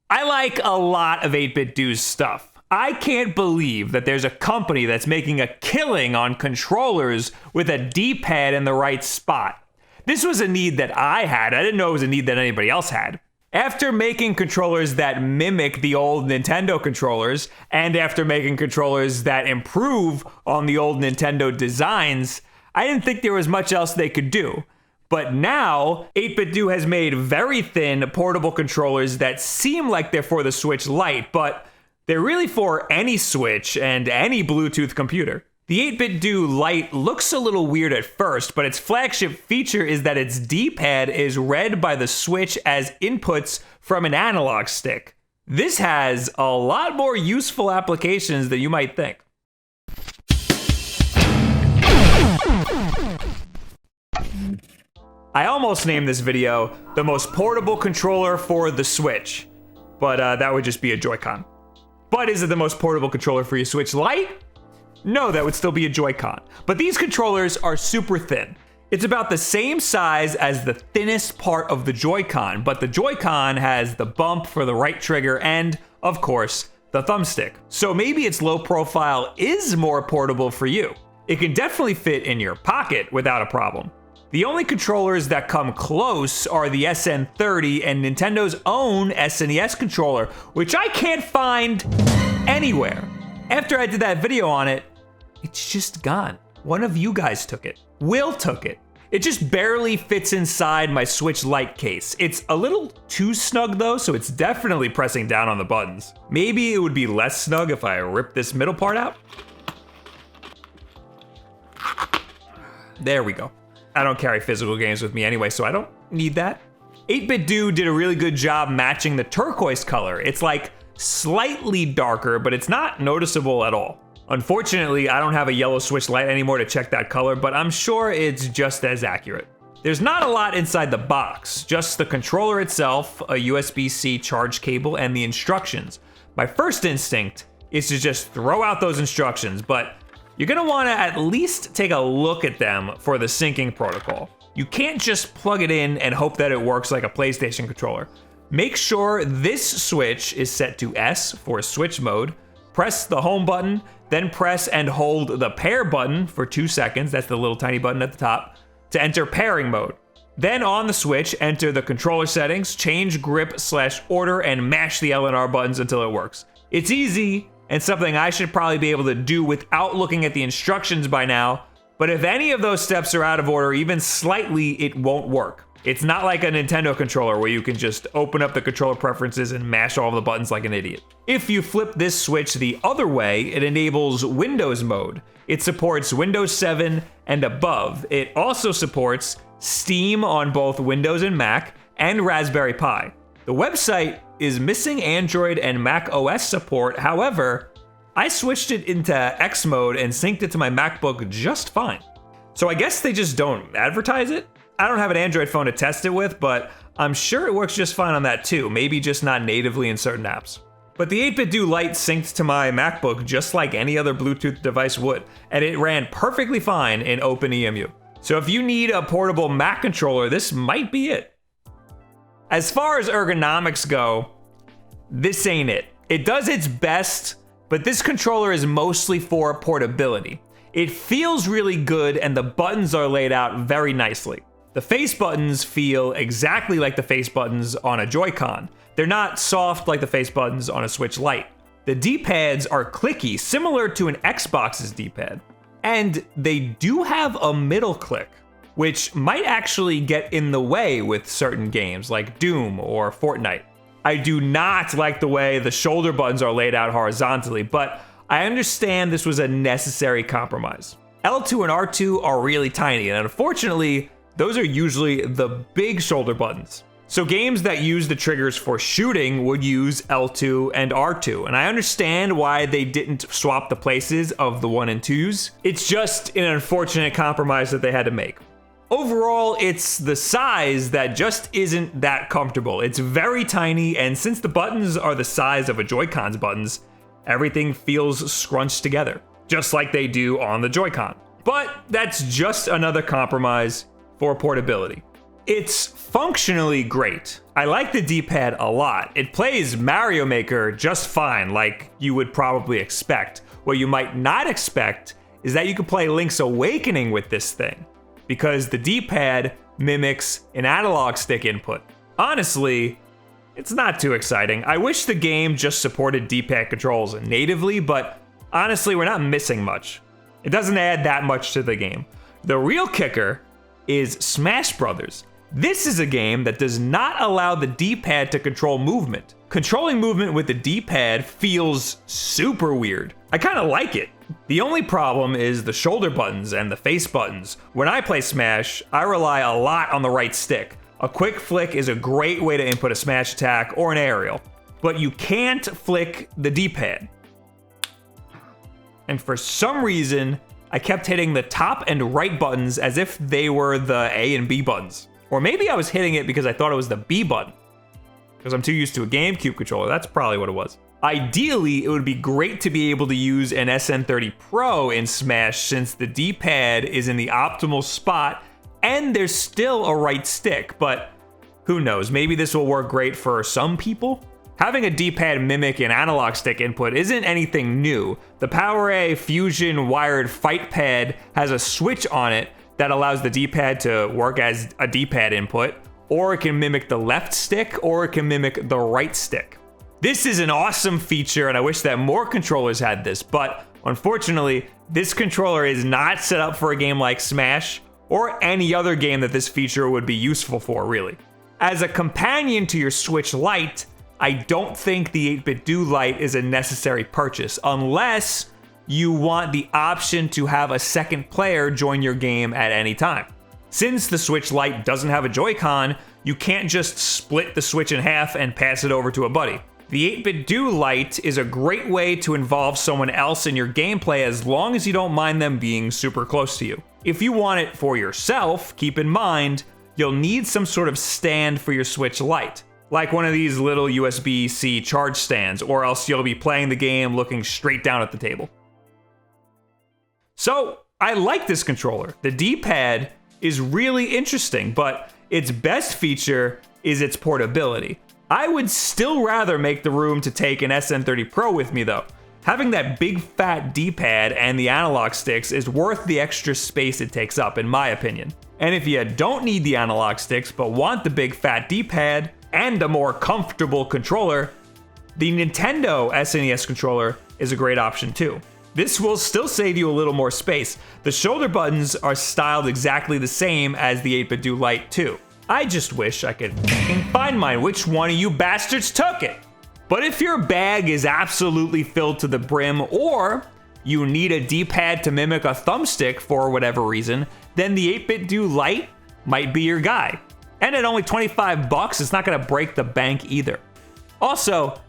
I like a lot of 8BitDo's stuff. I can't believe that there's a company that's making a killing on controllers with a D-pad in the right spot. This was a need that I had. I didn't know it was a need that anybody else had. After making controllers that mimic the old Nintendo controllers, and after making controllers that improve on the old Nintendo designs, I didn't think there was much else they could do. But now, 8BitDo has made very thin portable controllers that seem like they're for the Switch Lite, but they're really for any Switch and any Bluetooth computer. The 8BitDo Lite looks a little weird at first, but its flagship feature is that its D-pad is read by the Switch as inputs from an analog stick. This has a lot more useful applications than you might think. I almost named this video the most portable controller for the Switch, but that would just be a Joy-Con. But is it the most portable controller for your Switch Lite? No, that would still be a Joy-Con. But these controllers are super thin. It's about the same size as the thinnest part of the Joy-Con, but the Joy-Con has the bump for the right trigger and, of course, the thumbstick. So maybe its low profile is more portable for you. It can definitely fit in your pocket without a problem. The only controllers that come close are the SN30 and Nintendo's own SNES controller, which I can't find anywhere. After I did that video on it, it's just gone. One of you guys took it. Will took it. It just barely fits inside my Switch Lite case. It's a little too snug though, so it's definitely pressing down on the buttons. Maybe it would be less snug if I ripped this middle part out. There we go. I don't carry physical games with me anyway, so I don't need that. 8BitDo did a really good job matching the turquoise color. It's like slightly darker, but it's not noticeable at all. Unfortunately, I don't have a yellow Switch Lite anymore to check that color, but I'm sure it's just as accurate. There's not a lot inside the box, just the controller itself, a USB-C charge cable, and the instructions. My first instinct is to just throw out those instructions, but you're gonna wanna at least take a look at them for the syncing protocol. You can't just plug it in and hope that it works like a PlayStation controller. Make sure this switch is set to S for switch mode, press the home button, then press and hold the pair button for 2 seconds, that's the little tiny button at the top, to enter pairing mode. Then on the Switch, enter the controller settings, change grip/order, and mash the L and R buttons until it works. It's easy, and something I should probably be able to do without looking at the instructions by now, but if any of those steps are out of order even slightly, it won't work. It's not like a Nintendo controller where you can just open up the controller preferences and mash all the buttons like an idiot. If you flip this switch the other way, it enables Windows mode. It supports Windows 7 and above. It also supports Steam on both Windows and Mac, and Raspberry Pi. The website is missing Android and Mac OS support. However, I switched it into X mode and synced it to my MacBook just fine. So I guess they just don't advertise it? I don't have an Android phone to test it with, but I'm sure it works just fine on that too, maybe just not natively in certain apps. But the 8BitDo Lite synced to my MacBook just like any other Bluetooth device would, and it ran perfectly fine in OpenEMU. So if you need a portable Mac controller, this might be it. As far as ergonomics go, this ain't it. It does its best, but this controller is mostly for portability. It feels really good and the buttons are laid out very nicely. The face buttons feel exactly like the face buttons on a Joy-Con. They're not soft like the face buttons on a Switch Lite. The D-pads are clicky, similar to an Xbox's D-pad. And they do have a middle click, which might actually get in the way with certain games like Doom or Fortnite. I do not like the way the shoulder buttons are laid out horizontally, but I understand this was a necessary compromise. L2 and R2 are really tiny, and unfortunately, those are usually the big shoulder buttons. So games that use the triggers for shooting would use L2 and R2, and I understand why they didn't swap the places of the 1 and 2s. It's just an unfortunate compromise that they had to make. Overall, it's the size that just isn't that comfortable. It's very tiny, and since the buttons are the size of a Joy-Con's buttons, everything feels scrunched together, just like they do on the Joy-Con. But that's just another compromise for portability. It's functionally great. I like the D-pad a lot. It plays Mario Maker just fine, like you would probably expect. What you might not expect is that you can play Link's Awakening with this thing, because the D-pad mimics an analog stick input. Honestly, it's not too exciting. I wish the game just supported D-pad controls natively, but honestly, we're not missing much. It doesn't add that much to the game. The real kicker is Smash Brothers. This is a game that does not allow the D-pad to control movement. Controlling movement with the D-pad feels super weird. I kind of like it. The only problem is the shoulder buttons and the face buttons. When I play Smash, I rely a lot on the right stick. A quick flick is a great way to input a smash attack or an aerial, but you can't flick the D-pad. And for some reason, I kept hitting the top and right buttons as if they were the A and B buttons. Or maybe I was hitting it because I thought it was the B button, because I'm too used to a GameCube controller. That's probably what it was. Ideally, it would be great to be able to use an SN30 Pro in Smash, since the D-pad is in the optimal spot and there's still a right stick, but who knows? Maybe this will work great for some people. Having a D-pad mimic an analog stick input isn't anything new. The PowerA Fusion wired fight pad has a switch on it that allows the D-pad to work as a D-pad input, or it can mimic the left stick, or it can mimic the right stick. This is an awesome feature, and I wish that more controllers had this, but unfortunately, this controller is not set up for a game like Smash, or any other game that this feature would be useful for, really. As a companion to your Switch Lite, I don't think the 8BitDo Lite is a necessary purchase, unless you want the option to have a second player join your game at any time. Since the Switch Lite doesn't have a Joy-Con, you can't just split the Switch in half and pass it over to a buddy. The 8BitDo Lite is a great way to involve someone else in your gameplay as long as you don't mind them being super close to you. If you want it for yourself, keep in mind, you'll need some sort of stand for your Switch Lite, like one of these little USB-C charge stands, or else you'll be playing the game looking straight down at the table. So, I like this controller. The D-pad is really interesting, but its best feature is its portability. I would still rather make the room to take an SN30 Pro with me though. Having that big fat D-pad and the analog sticks is worth the extra space it takes up, in my opinion. And if you don't need the analog sticks but want the big fat D-pad and a more comfortable controller, the Nintendo SNES controller is a great option too. This will still save you a little more space. The shoulder buttons are styled exactly the same as the 8BitDo Lite too. I just wish I could find mine. Which one of you bastards took it? But if your bag is absolutely filled to the brim, or you need a D-pad to mimic a thumbstick for whatever reason, then the 8BitDo Lite might be your guy. And at only 25 bucks, it's not gonna break the bank either. Also,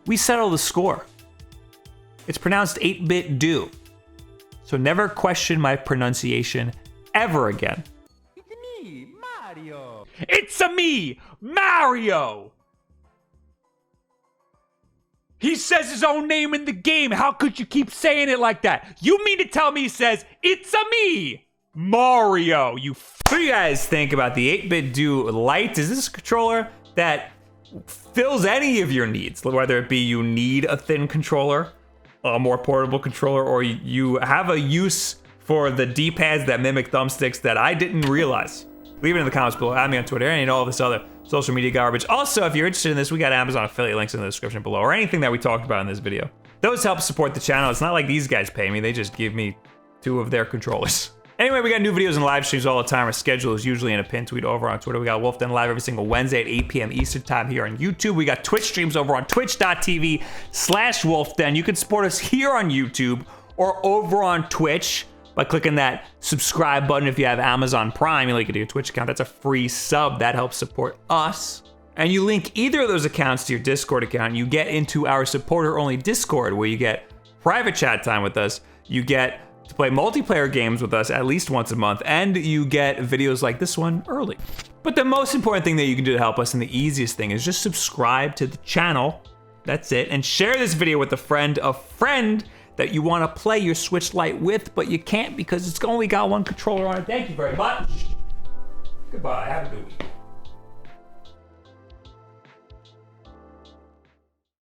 we settle the score. It's pronounced 8BitDo. So never question my pronunciation ever again. It's me, Mario. It's-a me, Mario! He says his own name in the game. How could you keep saying it like that? You mean to tell me he says, it's-a me, Mario, you What do you guys think about the 8BitDo Lite? Is this a controller that fills any of your needs? Whether it be you need a thin controller, a more portable controller, or you have a use for the D-pads that mimic thumbsticks that I didn't realize. Leave it in the comments below. Add me on Twitter and all this other social media garbage. Also, if you're interested in this, we got Amazon affiliate links in the description below, or anything that we talked about in this video. Those help support the channel. It's not like these guys pay me. They just give me 2 of their controllers. Anyway, we got new videos and live streams all the time. Our schedule is usually in a pinned tweet over on Twitter. We got Wulff Den live every single Wednesday at 8 p.m. Eastern time here on YouTube. We got Twitch streams over on twitch.tv/WulffDen. You can support us here on YouTube or over on Twitch by clicking that subscribe button if you have Amazon Prime. You link it to your Twitch account. That's a free sub. That helps support us. And you link either of those accounts to your Discord account, and you get into our supporter-only Discord, where you get private chat time with us. You get to play multiplayer games with us at least once a month, and you get videos like this one early. But the most important thing that you can do to help us, and the easiest thing, is just subscribe to the channel. That's it. And share this video with a friend that you want to play your Switch Lite with, but you can't because it's only got one controller on it. Thank you very much. Goodbye. Have a good week.